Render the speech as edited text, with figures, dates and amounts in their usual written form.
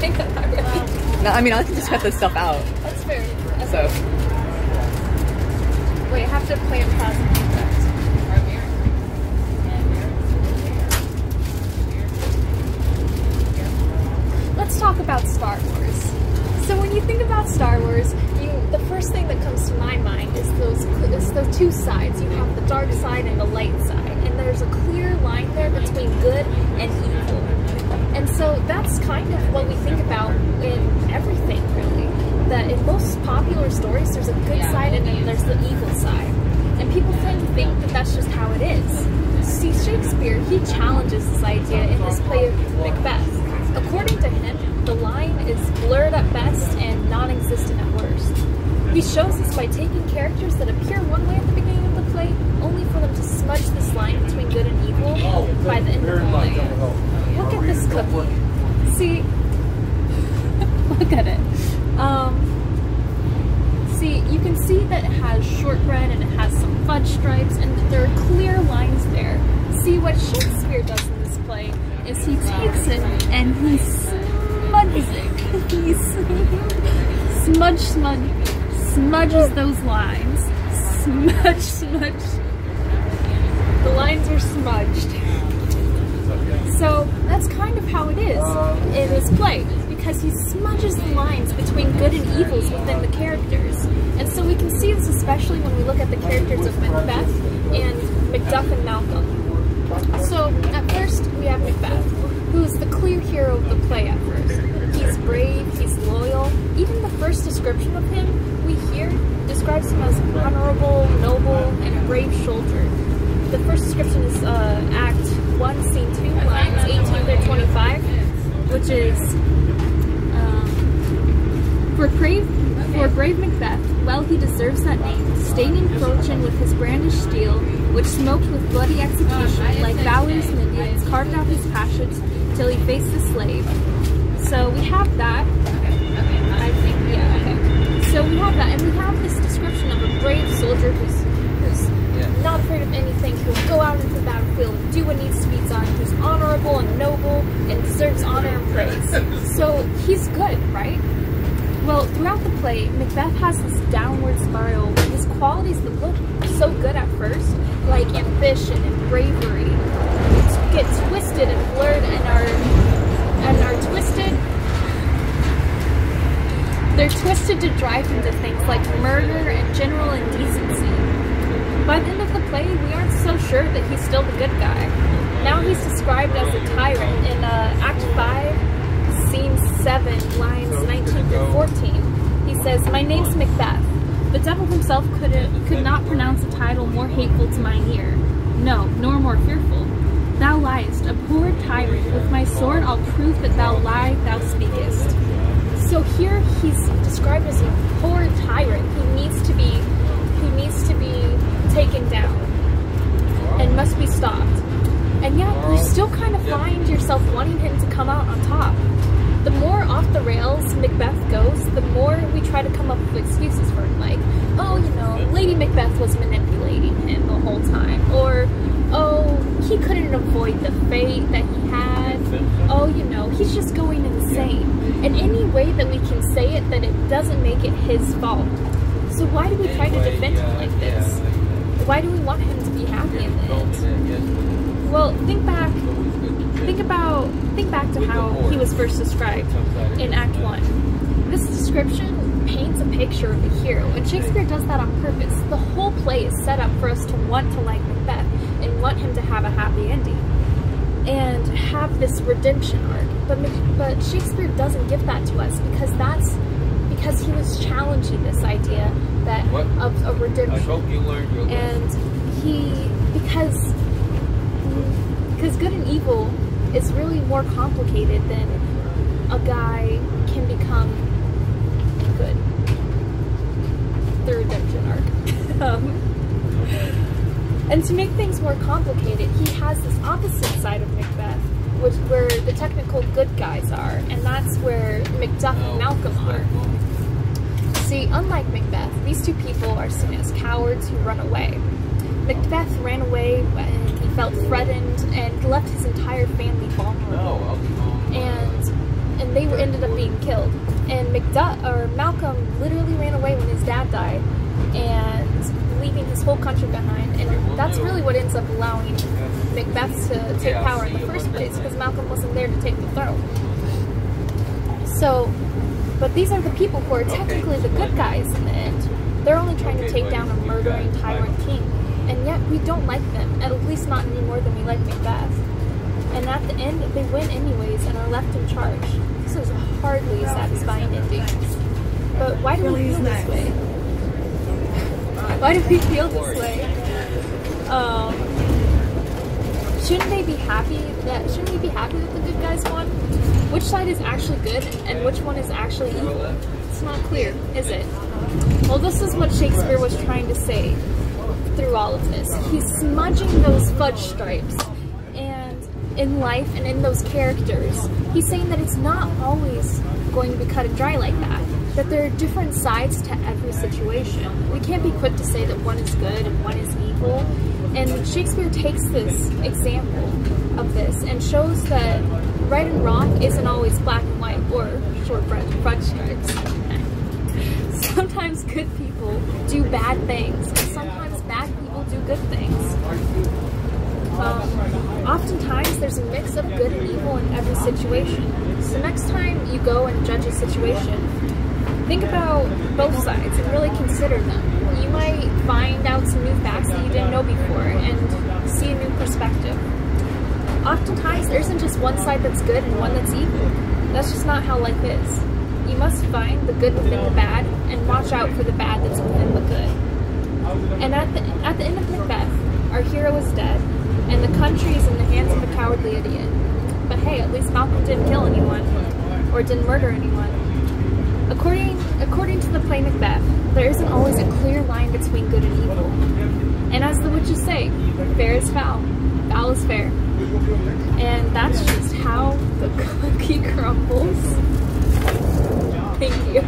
Not really. No, I mean, I can just cut this stuff out. That's fair. Okay. So. Wait, I have to play a plasma effect. Let's talk about Star Wars. So when you think about Star Wars, the first thing that comes to my mind is those two sides. You have the dark side and the light side, and there's a clear line there between good and evil. And so that's kind of what we think about in everything, really. That in most popular stories, there's a good side and then there's the evil side. And people tend to think that that's just how it is. See, Shakespeare, he challenges this idea in his play of Macbeth. According to him, the line is blurred at best and non-existent at worst. He shows this by taking characters that appear one way at the beginning of the play, only for them to smudge this line between good and evil by the end of the play. Look at this cookie. See, look at it. See, you can see that it has shortbread and it has some fudge stripes, and that there are clear lines there. See, what Shakespeare does in this play is he takes it and he smudges it. He smudges those lines. Smudge. The lines are smudged. So that's kind of how it is in this play, because he smudges the lines between good and evils within the characters. And so we can see this especially when we look at the characters of Macbeth and Macduff and Malcolm. So at first we have Macbeth, who is the clear hero of the play at first. He's brave, he's loyal. Even the first description of him we hear describes him as honorable, noble, and a brave soldier. The first description is Act 1, Scene 2, lines 18 through 25, which is, for brave Macbeth, well he deserves that name, staining fortune with his brandished steel, which smoked with bloody execution, like Valor's and Indians, carved out his passions till he faced the slave. So we have that. I think, yeah, okay. So we have that, and we have this description of a brave soldier who's not afraid of anything, who'll go out into the battlefield and do what needs to be done, who's honorable and noble and deserves honor and praise. So he's good, right? Well, throughout the play, Macbeth has this downward spiral where his qualities that look so good at first, like ambition and bravery, get twisted and blurred and are twisted. They're twisted to drive him to things like murder and general indecency. By the end of the play, we aren't so sure that he's still the good guy. Now he's described as a tyrant in Act 5, Scene 7, lines 19 through 14. He says, "My name's Macbeth. The devil himself could not pronounce a title more hateful to mine ear. No, nor more fearful. Thou liest, abhorred tyrant. With my sword I'll prove that thou lie, thou speakest." So here he's described as a abhorred tyrant who needs to be taken down and must be stopped. And yet you still kind of find yourself wanting him to come out on top. The more off the rails Macbeth goes, the more we try to come up with excuses for him, like, oh, you know, Lady Macbeth was manipulating him the whole time, or, oh, he couldn't avoid the fate that he had, oh, you know, he's just going insane. And any way that we can say it, that it doesn't make it his fault. So why do we try to defend him like this? Why do we want him to be happy in the end? Well, think back to how he was first described in Act 1. This description paints a picture of a hero, and Shakespeare does that on purpose. The whole play is set up for us to want to like Macbeth and want him to have a happy ending and have this redemption arc. But Shakespeare doesn't give that to us because he was challenging this idea of a redemption. I hope you learned your lesson. And because good and evil is really more complicated than a guy can become good. The redemption arc. And to make things more complicated, he has this opposite side of Macbeth, where the technical good guys are, and that's where Macduff and Malcolm are. See, unlike Macbeth, these two people are seen as cowards who run away. Macbeth ran away when he felt threatened and left his entire family vulnerable. And they ended up being being killed. And Malcolm literally ran away when his dad died, and leaving his whole country behind. And that's really what ends up allowing Macbeth to take power in the first place, because Malcolm wasn't there to take the throne. So, but these are the people who are technically the good guys in the end. They're only trying to take down a murdering tyrant king, and yet we don't like them, at least not any more than we like Macbeth. And at the end, they win anyways and are left in charge. This is a hardly satisfying ending. But why do we feel this way? Why do we feel this way? Shouldn't we be happy that the good guys won? Which side is actually good and which one is actually evil? It's not clear, is it? Well, this is what Shakespeare was trying to say through all of this. He's smudging those fudge stripes, and in life and in those characters, he's saying that it's not always going to be cut and dry like that there are different sides to every situation. We can't be quick to say that one is good and one is evil. And Shakespeare takes this example of this and shows that right and wrong isn't always black and white or short fudge stripes. Sometimes good people do bad things, and sometimes bad people do good things. Oftentimes there's a mix of good and evil in every situation. So next time you go and judge a situation, think about both sides and really consider them. You might find out some new facts that you didn't know before and see a new perspective. Oftentimes there isn't just one side that's good and one that's evil. That's just not how life is. You must find the good within the bad and watch out for the bad that's within the good. And at the end of Macbeth, our hero is dead, and the country is in the hands of a cowardly idiot. But hey, at least Malcolm didn't kill anyone, or didn't murder anyone. According to the play Macbeth, there isn't always a clear line between good and evil. And as the witches say, fair is foul, foul is fair. And that's just how the cookie crumbles. Thank you.